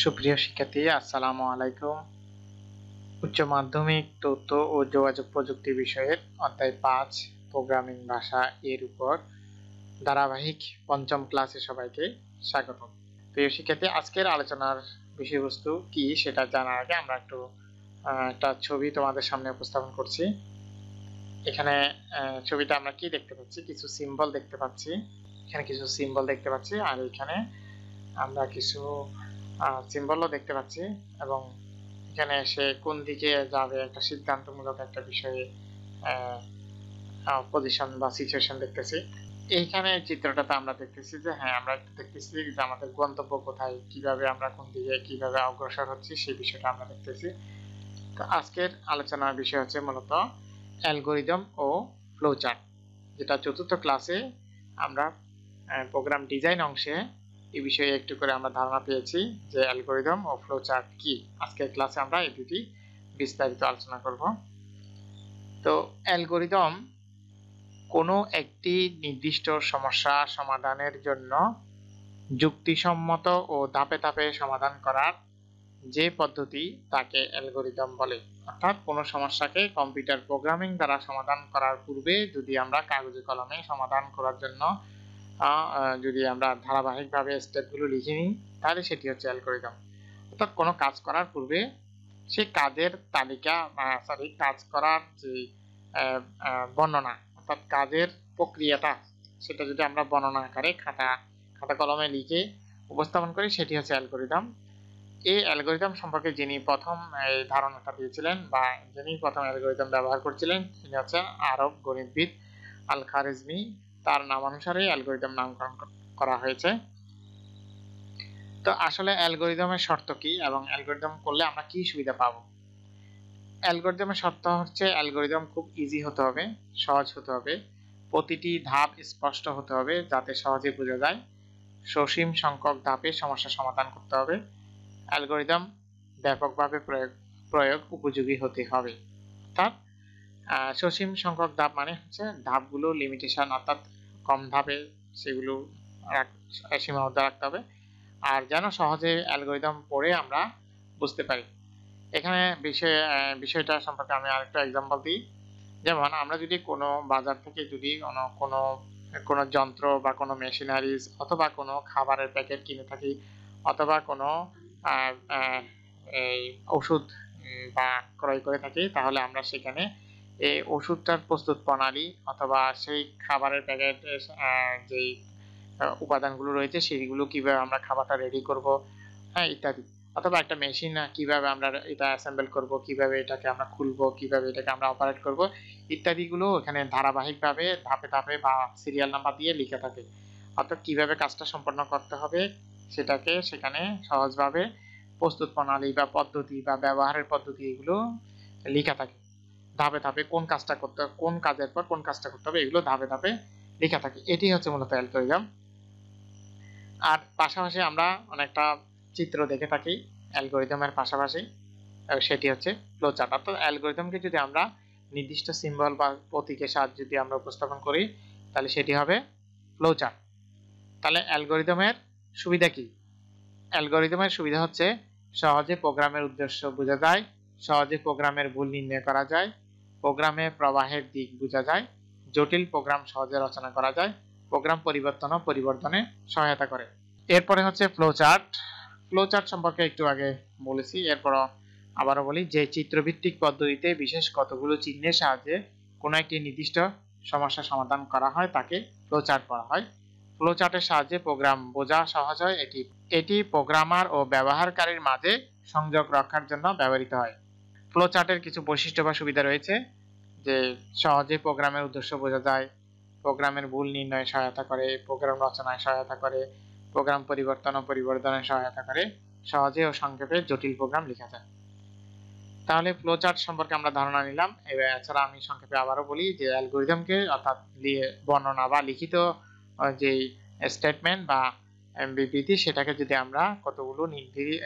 সুপ্রিয় শিক্ষার্থী, আসসালামু আলাইকুম। উচ্চ মাধ্যমিক তথ্য ও যোগাযোগ প্রযুক্তি বিষয়ের অধ্যায় 5 প্রোগ্রামিং ভাষা এর উপর ধারাবাহিক পঞ্চম ক্লাসে সবাইকে স্বাগত। প্রিয় শিক্ষার্থী, আজকের আলোচনার বিষয়বস্তু কি সেটা জানার আগে আমরা একটা ছবি তোমাদের সামনে উপস্থাপন করছি। এখানে ছবিটা আমরা কি দেখতে পাচ্ছি? কিছু সিম্বল দেখতে পাচ্ছি। এখানে কিছু সিম্বল দেখতে পাচ্ছি, আর এখানে আমরা কিছু সিম্বলও দেখতে পাচ্ছি, এবং এখানে সে কোন দিকে যাবে একটা সিদ্ধান্তমূলক একটা বিষয়ে পজিশন বা সিচুয়েশন দেখতেছি। এইখানে চিত্রটাতে আমরা দেখতেছি যে আমরা দেখতেছি যে আমাদের গন্তব্য কোথায়, কিভাবে আমরা কোন দিকে কিভাবে অগ্রসর হচ্ছি সেই বিষয়টা আমরা দেখতেছি। তো আজকের আলোচনার বিষয় হচ্ছে মূলত অ্যালগরিদম ও ফ্লোচার্ট, যেটা চতুর্থ ক্লাসে আমরা প্রোগ্রাম ডিজাইন অংশে এই বিষয়ে একটু করে আমরা ধারণা পেয়েছি যে অ্যালগরিদম ও ফ্লোচার্ট কি। আজকের ক্লাসে আমরা এই দুটি বিস্তারিত আলোচনা করব। তো অ্যালগরিদম কোনো একটি নির্দিষ্ট সমস্যা সমাধানের জন্য যুক্তিসম্মত ও ধাপে ধাপে সমাধান করার যে পদ্ধতি তাকে অ্যালগরিদম বলে। অর্থাৎ কোনো সমস্যাকে কম্পিউটার প্রোগ্রামিং দ্বারা সমাধান করার পূর্বে যদি আমরা কাগজে কলমে সমাধান করার জন্য যদি আমরা ধারাবাহিকভাবে স্টেপগুলো লিখে নিই, তাহলে সেটি হচ্ছে অ্যালগরিদম। অর্থাৎ কোনো কাজ করার পূর্বে সেই কাজের তালিকা কাজ করার যে বর্ণনা, অর্থাৎ কাজের প্রক্রিয়াটা, সেটা যদি আমরা বর্ণনা আকারে খাতা কলমে লিখে উপস্থাপন করি, সেটি হচ্ছে অ্যালগরিদম। এই অ্যালগরিদম সম্পর্কে যিনি প্রথম এই ধারণাটা দিয়েছিলেন বা যিনি প্রথম অ্যালগরিদম ব্যবহার করছিলেন, তিনি হচ্ছেন আরব গণিতবিদ আল খারেজমি। তার নামানুসারে অ্যালগরিদম নামকরণ করা হয়েছে। তো আসলে অ্যালগরিদমের শর্ত কি এবং অ্যালগরিদম করলে আমরা কি সুবিধা পাবো? অ্যালগরিদমের শর্ত হচ্ছে অ্যালগরিদম খুব ইজি হতে হবে, সহজ হতে হবে, প্রতিটি ধাপ স্পষ্ট হতে হবে যাতে সহজে বোঝা যায়, সসীম সংখ্যক ধাপে সমস্যা সমাধান করতে হবে, অ্যালগরিদম ব্যাপকভাবে প্রয়োগ উপযোগী হতে হবে। অর্থাৎ সসীম সংখ্যক ধাপ মানে হচ্ছে ধাপগুলো লিমিটেশন, অর্থাৎ কম ধাপে সেগুলো সীমাবদ্ধ রাখতে হবে, আর যেন সহজে অ্যালগরিদম পড়ে আমরা বুঝতে পারি। এখানে বিষয়টা সম্পর্কে আমি আরেকটা এক্সাম্পল দিই। যেমন আমরা যদি কোনো বাজার থেকে যদি কোনো যন্ত্র বা কোনো মেশিনারিজ অথবা কোনো খাবারের প্যাকেট কিনে থাকি, অথবা কোনো এই ওষুধ বা ক্রয় করে থাকি, তাহলে আমরা সেখানে এই ওষুধটার প্রস্তুত প্রণালী অথবা সেই খাবারের প্যাকেটের যেই উপাদানগুলো রয়েছে সেগুলো কিভাবে আমরা খাবারটা রেডি করব, ইত্যাদি, অথবা একটা মেশিন কিভাবে আমরা এটা অ্যাসেম্বল করব, কিভাবে এটাকে আমরা খুলবো, কিভাবে এটাকে আমরা অপারেট করব, ইত্যাদিগুলো এখানে ধারাবাহিকভাবে ধাপে ধাপে বা সিরিয়াল নাম্বার দিয়ে লেখা থাকে। অর্থাৎ কিভাবে কাজটা সম্পন্ন করতে হবে সেটাকে সেখানে সহজভাবে প্রস্তুত প্রণালী বা পদ্ধতি বা ব্যবহারের পদ্ধতি এগুলো লেখা থাকে। ধাপে ধাপে কোন কাজের পর কোন কাজটা করতে হবে এগুলো ধাপে ধাপে লেখা থাকে। এটি হচ্ছে মূলত অ্যালগরিদম। আর পাশাপাশি আমরা অনেকটা চিত্র দেখে থাকি অ্যালগরিদমের পাশাপাশি, সেটি হচ্ছে ফ্লোচার্ট। অর্থাৎ অ্যালগরিদমকে যদি আমরা নির্দিষ্ট সিম্বল বা প্রতীকের সাহায্যে যদি আমরা উপস্থাপন করি, তাহলে সেটি হবে ফ্লোচার্ট। তাহলে অ্যালগরিদমের সুবিধা কি? অ্যালগরিদমের সুবিধা হচ্ছে সহজে প্রোগ্রামের উদ্দেশ্য বোঝা যায়, সহজে প্রোগ্রামের ভুল নির্ণয় করা যায়, প্রোগ্রামের প্রবাহের দিক বোঝা যায়, জটিল প্রোগ্রাম সহজে রচনা করা যায়, প্রোগ্রাম পরিবর্তন ও পরিবর্তনে সহায়তা করে। এরপরে হচ্ছে ফ্লোচার্ট। ফ্লোচার্ট সম্পর্কে একটু আগে বলেছি, এরপরও আবারও বলি যে চিত্রভিত্তিক পদ্ধতিতে বিশেষ কতগুলো চিহ্নের সাহায্যে কোনো একটি নির্দিষ্ট সমস্যা সমাধান করা হয় তাকে ফ্লোচার্ট বলা হয়। ফ্লোচার্টের সাহায্যে প্রোগ্রাম বোঝা সহজ হয়। এটি প্রোগ্রামার ও ব্যবহারকারীর মাঝে সংযোগ রক্ষার জন্য ব্যবহৃত হয়। ফ্লোচার্টের কিছু বৈশিষ্ট্য বা সুবিধা রয়েছে, যে সহজে প্রোগ্রামের উদ্দেশ্য বোঝা যায়, প্রোগ্রামের ভুল নির্ণয়ে সহায়তা করে, প্রোগ্রাম রচনায় সহায়তা করে, প্রোগ্রাম পরিবর্তন ও পরিবর্ধনে সহায়তা করে, সহজে ও সংক্ষেপে জটিল প্রোগ্রাম লেখা যায়। তাহলে ফ্লোচার্ট সম্পর্কে আমরা ধারণা নিলাম। এছাড়া আমি সংক্ষেপে আবারও বলি যে অ্যালগরিদমকে, অর্থাৎ বর্ণনা বা লিখিত যে স্টেটমেন্ট বা বিবৃতি, সেটাকে যদি আমরা কতগুলো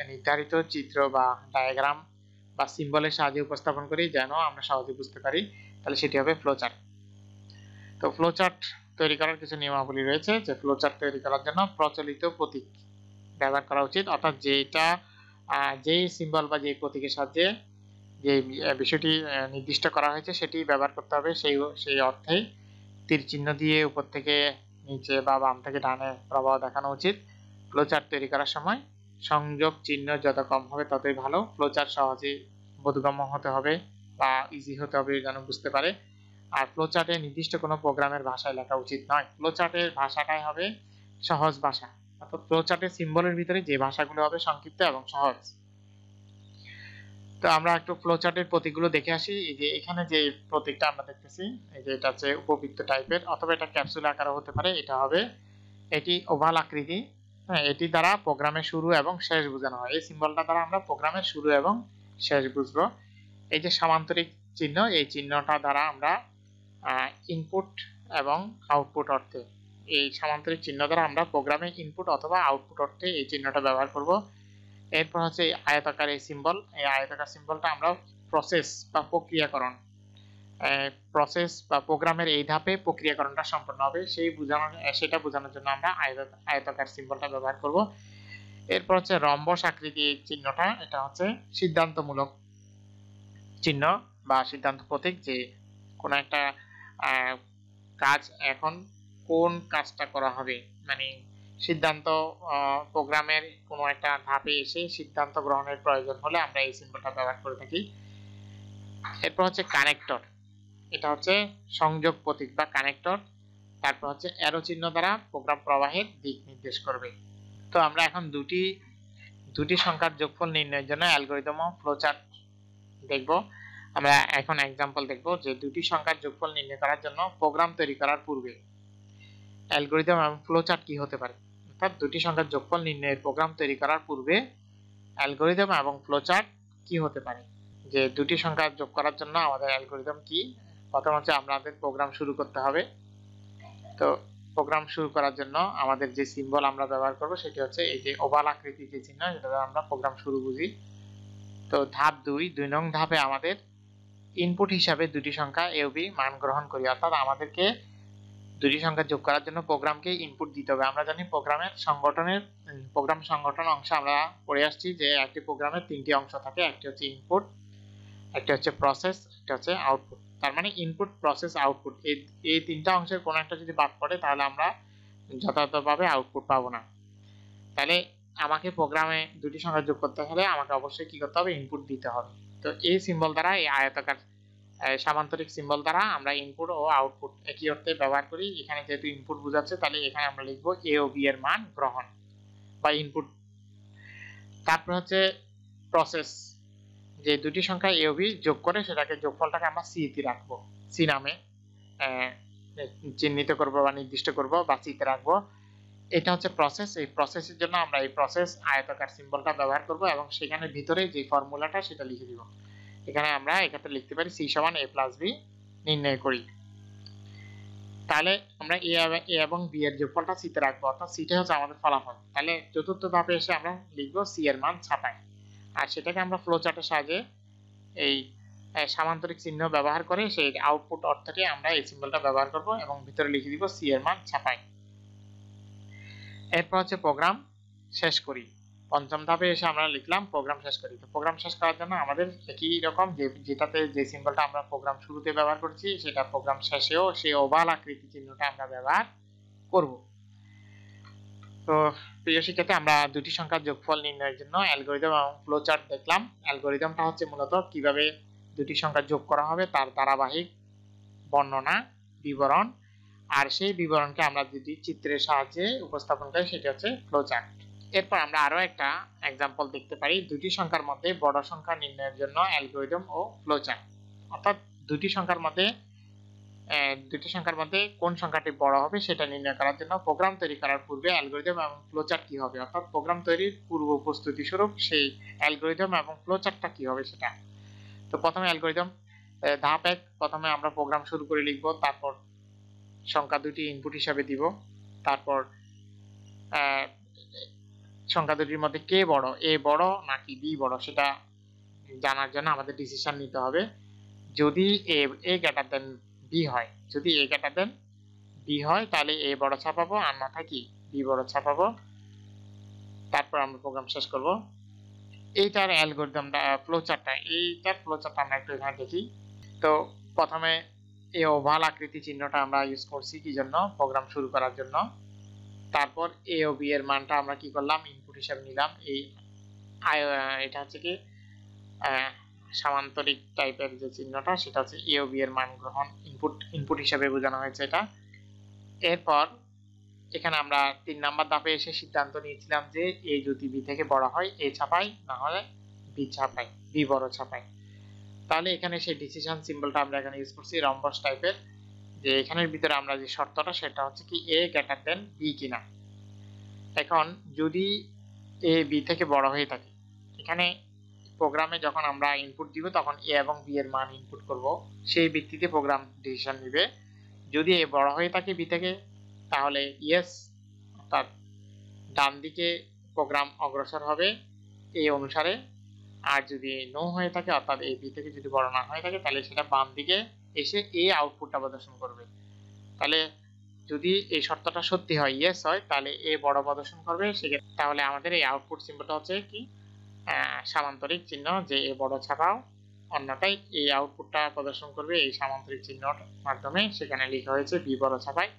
নির্ধারিত চিত্র বা ডায়াগ্রাম বা সিম্বলের সাহায্যে উপস্থাপন করি যেন আমরা সহজে বুঝতে পারি, তাহলে সেটি হবে ফ্লোচার্ট। তো ফ্লোচার্ট তৈরি করার কিছু নিয়মাবলী রয়েছে, যে ফ্লোচার্ট তৈরি করার জন্য প্রচলিত প্রতীক ব্যবহার করা উচিত। অর্থাৎ যেটা যেই সিম্বল বা যেই প্রতীকের সাহায্যে যে বিষয়টি নির্দিষ্ট করা হয়েছে সেটি ব্যবহার করতে হবে, সেই অর্থেই তীর চিহ্ন দিয়ে উপর থেকে নিচে বা বাম থেকে ডানে প্রবাহ দেখানো উচিত। ফ্লোচার্ট তৈরি করার সময় সংযোগ চিহ্ন যত কম হবে ততই ভালো। ফ্লোচার্ট সহজে বোধগম্য হতে হবে বা ইজি হতে হবে যেন বুঝতে পারে। আর ফ্লোচার্টে নির্দিষ্ট কোনো প্রোগ্রামের ভাষায় লেখা উচিত নয়। ফ্লোচার্টের ভাষাটাই হবে সহজ ভাষা, অর্থাৎ ফ্লোচার্টের সিম্বলের ভিতরে যে ভাষাগুলো হবে সংক্ষিপ্ত এবং সহজ। তো আমরা একটু ফ্লোচার্টের প্রতীকগুলো দেখে আসি। এই যে এখানে যে প্রতীকটা আমরা দেখতেছি, এই যে এটা হচ্ছে উপবৃত্ত টাইপের, অথবা এটা ক্যাপসুল আকারও হতে পারে। এটা হবে, এটি ওভাল আকৃতি। হ্যাঁ, এটি দ্বারা প্রোগ্রামের শুরু এবং শেষ বোঝানো হয়। এই সিম্বলটা দ্বারা আমরা প্রোগ্রামের শুরু এবং শেষ বুঝবো। এই যে সামান্তরিক চিহ্ন, এই চিহ্নটা দ্বারা আমরা ইনপুট এবং আউটপুট অর্থে, এই সামান্তরিক চিহ্ন দ্বারা আমরা প্রোগ্রামের ইনপুট অথবা আউটপুট অর্থে এই চিহ্নটা ব্যবহার করব। এরপর হচ্ছে আয়তাকার এই সিম্বল, এই আয়তাকার সিম্বলটা আমরা প্রসেস বা প্রক্রিয়াকরণ, প্রসেস বা প্রোগ্রামের এই ধাপে প্রক্রিয়াকরণটা সম্পন্ন হবে সেটা বোঝানোর জন্য আমরা আয়তাকার সিম্বলটা ব্যবহার করব। এরপর হচ্ছে রম্বস আকৃতি চিহ্নটা, এটা হচ্ছে সিদ্ধান্তমূলক চিহ্ন বা সিদ্ধান্ত প্রতীক, যে কোনো একটা কাজ এখন কোন কাজটা করা হবে, মানে সিদ্ধান্ত, প্রোগ্রামের কোনো একটা ধাপে এসে সিদ্ধান্ত গ্রহণের প্রয়োজন হলে আমরা এই সিম্বলটা ব্যবহার করে থাকি। এরপর হচ্ছে কানেক্টর, এটা হচ্ছে সংযোগ প্রতীক বা কানেক্টর। তারপর হচ্ছে অ্যারো চিহ্ন দ্বারা প্রোগ্রাম প্রবাহের দিক নির্দেশ করবে। তো আমরা এখন দুটি সংখ্যার যোগফল নির্ণয়ের জন্য অ্যালগরিদম ও ফ্লোচার্ট দেখব। আমরা এখন एग्जांपल দেখব যে দুটি সংখ্যার যোগফল নির্ণয় করার জন্য প্রোগ্রাম তৈরি করার পূর্বে অ্যালগরিদম এবং ফ্লোচার্ট কি হতে পারে। অর্থাৎ দুটি সংখ্যার যোগফল নির্ণয়ের প্রোগ্রাম তৈরি করার পূর্বে অ্যালগরিদম এবং ফ্লোচার্ট কি হতে পারে। যে দুটি সংখ্যা যোগ করার জন্য আমাদের অ্যালগরিদম কি, প্রথম হচ্ছে আমাদের প্রোগ্রাম শুরু করতে হবে। তো প্রোগ্রাম শুরু করার জন্য আমাদের যে সিম্বল আমরা ব্যবহার করব সেটি হচ্ছে এই যে ওভাল আকৃতির যে চিহ্ন, যেটা দ্বারা আমরা প্রোগ্রাম শুরু বুঝি। তো ধাপ 2 নং ধাপে আমাদের ইনপুট হিসাবে দুটি সংখ্যা a ও b মান গ্রহণ করি, অর্থাৎ আমাদেরকে দুটি সংখ্যা যোগ করার জন্য প্রোগ্রামকে ইনপুট দিতে হবে। আমরা জানি প্রোগ্রাম সংগঠন অংশে আমরা পড়ে আসছি যে একটি প্রোগ্রামের তিনটি অংশ থাকে, একটি হচ্ছে ইনপুট, একটি হচ্ছে প্রসেস, একটা হচ্ছে আউটপুট। তার মানে ইনপুট, প্রসেস, আউটপুট এই তিনটা অংশের কোনো একটা যদি বাদ পড়ে তাহলে আমরা যথাযথভাবে আউটপুট পাবো না। তাহলে আমাকে প্রোগ্রামে দুটি সংখ্যা যোগ করতে হলে আমাকে অবশ্যই কি করতে হবে, ইনপুট দিতে হবে। তো এই সিম্বল দ্বারা, এই আয়তাকার সামান্তরিক সিম্বল দ্বারা আমরা ইনপুট ও আউটপুট একই অর্থে ব্যবহার করি। এখানে যেহেতু ইনপুট বোঝাচ্ছে তাহলে এখানে আমরা লিখব a ও b এর মান গ্রহণ বা ইনপুট। তারপর হচ্ছে প্রসেস, যে দুটি সংখ্যা a ও b যোগ করে সেটাকে যোগফলটাকে আমরা c তে রাখবো, c নামে চিহ্নিত করব বা নির্দিষ্ট করব বা c তে রাখবো। এটা হচ্ছে প্রসেস। এই প্রসেসের জন্য আমরা এই প্রসেস আয়তাকার সিম্বলটা ব্যবহার করব এবং সেখানে ভিতরে যে ফর্মুলাটা সেটা লিখে দিব। এখানে আমরা এক্ষেত্রে লিখতে পারি c সমান a প্লাস b নির্ণয় করি। তাহলে আমরা a এবং b এর যোগফলটা c তে রাখবো, অর্থাৎ c টা হচ্ছে আমাদের ফলাফল। তাহলে চতুর্থ ধাপে এসে আমরা লিখব c এর মান ছাপাই, আর সেটাকে আমরা ফ্লো চার্টের সাহায্যে এই সামান্তরিক চিহ্ন ব্যবহার করে সেই আউটপুট অর্থকে আমরা এই সিম্বলটা ব্যবহার করব এবং ভিতরে লিখে দিব c এর মান ছাপাই। এরপর হচ্ছে প্রোগ্রাম শেষ করি। পঞ্চম ধাপে এসে আমরা লিখলাম প্রোগ্রাম শেষ করি। তো প্রোগ্রাম শেষ করার জন্য আমাদের একই রকম যেটাতে যে সিম্বলটা আমরা প্রোগ্রাম শুরুতে ব্যবহার করছি সেটা প্রোগ্রাম শেষেও সেই ওভাল আকৃতি চিহ্নটা আমরা ব্যবহার করব। তো প্রিয় শিক্ষার্থী, আমরা দুটি সংখ্যার যোগফল নির্ণয়ের জন্য অ্যালগরিদম এবং ফ্লোচার্ট দেখলাম। অ্যালগরিদমটা হচ্ছে মূলত কিভাবে দুটি সংখ্যা যোগ করা হবে তার ধারাবাহিক বর্ণনা, বিবরণ, আর সেই বিবরণকে আমরা যদি চিত্রের সাহায্যে উপস্থাপন করি সেটা হচ্ছে ফ্লোচার্ট। এরপর আমরা আরো একটা एग्जांपल দেখতে পারি দুটি সংখ্যার মধ্যে বড় সংখ্যা নির্ণয়ের জন্য অ্যালগরিদম ও ফ্লোচার্ট। অর্থাৎ দুটি সংখ্যার মধ্যে কোন সংখ্যাটি বড় হবে সেটা নির্ণয় করার জন্য প্রোগ্রাম তৈরি করার পূর্বে অ্যালগরিদম এবং ফ্লোচার্ট কি হবে, অর্থাৎ প্রোগ্রাম তৈরির পূর্ব প্রস্তুতি স্বরূপ সেই অ্যালগরিদম এবং ফ্লোচার্টটা কি হবে সেটা। তো প্রথমে অ্যালগরিদম ধাপ 1, প্রথমে আমরা প্রোগ্রাম শুরু করে লিখব, তারপর সংখ্যা দুটি ইনপুট হিসাবে দিব, তারপর সংখ্যা দুটির মধ্যে কে বড়, a বড় নাকি b বড় সেটা জানার জন্য আমাদের ডিসিশন নিতে হবে। যদি a গ্রেটার দেন b হয়, যদি a গ্রেটার দেন b হয় তাহলে a বড় ছাপাবো, আর না থাকি b বড় ছাপাবো। তারপর আমরা প্রোগ্রাম শেষ করব। এইটার অ্যালগরিদমটা এইটার ফ্লোচার্টটা আমরা একটু এখানে দেখি। তো প্রথমে এই ওভাল আকৃতি চিহ্নটা আমরা ইউজ করছি কি জন্য? প্রোগ্রাম শুরু করার জন্য। তারপর এ ও বি এর মানটা আমরা কি করলাম? ইনপুট হিসেবে নিলাম। এটা হচ্ছে কি সামান্তরিক টাইপের যে চিহ্নটা সেটা হচ্ছে এ ও বি এর মান গ্রহণ, ইনপুট হিসেবে বোঝানো হয়েছে এটা। এরপর এখানে আমরা 3 নাম্বার ধাপে এসে সিদ্ধান্ত নিয়েছিলাম যে এ যদি বি থেকে বড় হয় এ ছাপাই, না হলে বি ছাপাই, বি বড় ছাপাই। তাহলে এখানে সেই ডিসিশন সিম্বলটা আমরা এখানে ইউজ করছি রম্বস টাইপের, যে এখানের ভিতরে আমরা যে শর্তটা সেটা হচ্ছে কি এ গ্রেটার দেন বি কিনা। এখন যদি এ বি থেকে বড় হয়ে থাকে, এখানে প্রোগ্রামে যখন আমরা ইনপুট দিব তখন এ এবং বি এর মান ইনপুট করব, সেই ভিত্তিতে প্রোগ্রাম ডিসিশন নেবে। যদি এ বড় হয়ে থাকে বি থেকে তাহলে ইয়েস, অর্থাৎ ডান দিকে প্রোগ্রাম অগ্রসর হবে এই অনুসারে। আর যদি নো হয়ে থাকে অর্থাৎ এই বি থেকে যদি বড় না হয়ে থাকে তাহলে সেটা বাম দিকে এসে এই আউটপুটটা প্রদর্শন করবে। তাহলে যদি এই শর্তটা সত্যি হয়, ইয়েস হয়, তাহলে এ বড় প্রদর্শন করবে। সেক্ষেত্রে তাহলে আমাদের এই আউটপুট সিম্বলটা হচ্ছে কি সামান্তরিক চিহ্ন, যে এ বড় ছাপাও, অন্যটাই এই আউটপুটটা প্রদর্শন করবে এই সামান্তরিক চিহ্নর মাধ্যমে। সেখানে লেখা হয়েছে বি বড় ছাপায়।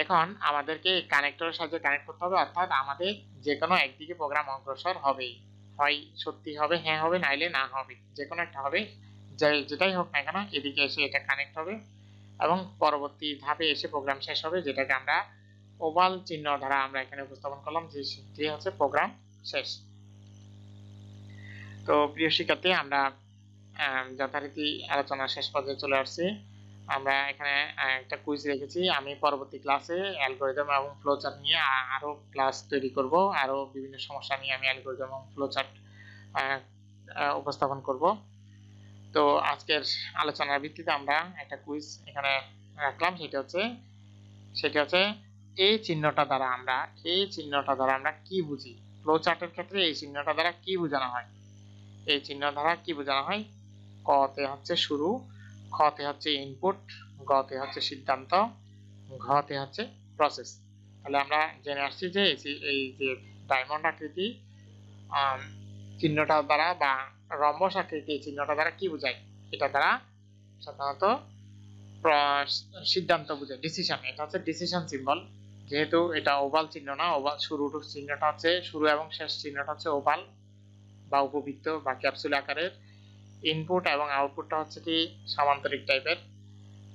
এখন আমাদেরকে কানেক্টরের সাহায্যে কানেক্ট করতে হবে, অর্থাৎ আমাদের যে কোনো একদিকে প্রোগ্রাম অগ্রসর হবেই, হয় সত্যি হবে, হ্যাঁ হবে, নাইলে না হবে, যে কোনো একটা হবে। যেটাই হোক না কেন এদিকে এসে এটা কানেক্ট হবে এবং পরবর্তী ধাপে এসে প্রোগ্রাম শেষ হবে, যেটাকে আমরা ওভাল চিহ্ন দ্বারা আমরা এখানে উপস্থাপন করলাম যে হচ্ছে প্রোগ্রাম শেষ। তো প্রিয় শিক্ষার্থী, আমরা যথারীতি আলোচনা শেষ পর্যায়ে চলে আসছি। আমরা এখানে একটা কুইজ রেখেছি। আমি পরবর্তী ক্লাসে অ্যালগরিদম এবং ফ্লোচার্ট নিয়ে আরো ক্লাস তৈরি করব, আরো বিভিন্ন সমস্যা নিয়ে আমি অ্যালগরিদম এবং ফ্লোচার্ট উপস্থাপন করব। তো আজকের আলোচনার ভিত্তিতে আমরা একটা কুইজ এখানে রাখলাম, সেটা হচ্ছে এই চিহ্নটা দ্বারা আমরা কি বুঝি? ফ্লোচার্টের ক্ষেত্রে এই চিহ্নটা দ্বারা কি বোঝানো হয়? এই চিহ্ন দ্বারা কি বোঝানো হয়? ক তে হচ্ছে শুরু, খ তে হচ্ছে ইনপুট, গ তে হচ্ছে সিদ্ধান্ত, ঘ তে হচ্ছে প্রসেস। তাহলে আমরা জেনে আসছি যে এই যে ডায়মন্ড আকৃতি চিহ্নটা দ্বারা বা রম্বস আকৃতি চিহ্নটা দ্বারা কি বোঝায়? এটা দ্বারা সাধারণত সিদ্ধান্ত বোঝায়, ডিসিশন। এটা হচ্ছে ডিসিশন সিম্বল। যেহেতু এটা ওভাল চিহ্ন না, ওভাল শুরু এবং শেষ চিহ্নটা হচ্ছে ওভাল বা উপবৃত্ত বা ক্যাপসুল আকারের। ইনপুট এবং আউটপুটটা হচ্ছে কি সামান্তরিক টাইপের,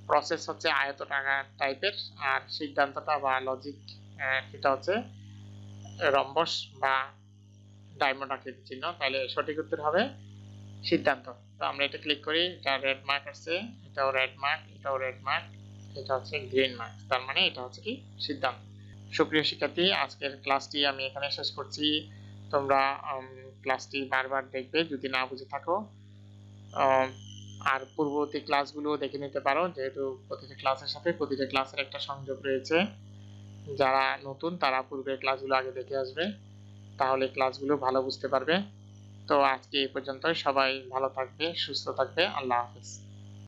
প্রসেস হচ্ছে আয়তাকার টাইপের, আর সিদ্ধান্তটা বা লজিক এটা হচ্ছে রম্বস বা ডায়মন্ড আকৃতির চিহ্ন। তাহলে সঠিক উত্তর হবে সিদ্ধান্ত। তো আমরা এটা ক্লিক করি, এটা রেড মার্ক আসছে, এটাও রেড মার্ক, এটাও রেড মার্ক, এটা হচ্ছে গ্রিন মার্ক, তার মানে এটা হচ্ছে কি সিদ্ধান্ত। সুপ্রিয় শিক্ষার্থী, আজকের ক্লাসটি আমি এখানে শেষ করছি। তোমরা ক্লাসটি বারবার দেখবে যদি না বুঝে থাকো, আর পূর্ববর্তী ক্লাসগুলো দেখে নিতে পারো, যেহেতু প্রতিটা ক্লাসের একটা সংযোগ রয়েছে। যারা নতুন তারা পূর্বের ক্লাসগুলো আগে দেখে আসবে, তাহলে ক্লাসগুলো ভালো বুঝতে পারবে। তো আজকে এই পর্যন্তই। সবাই ভালো থাকবে, সুস্থ থাকবে। আল্লাহ হাফেজ।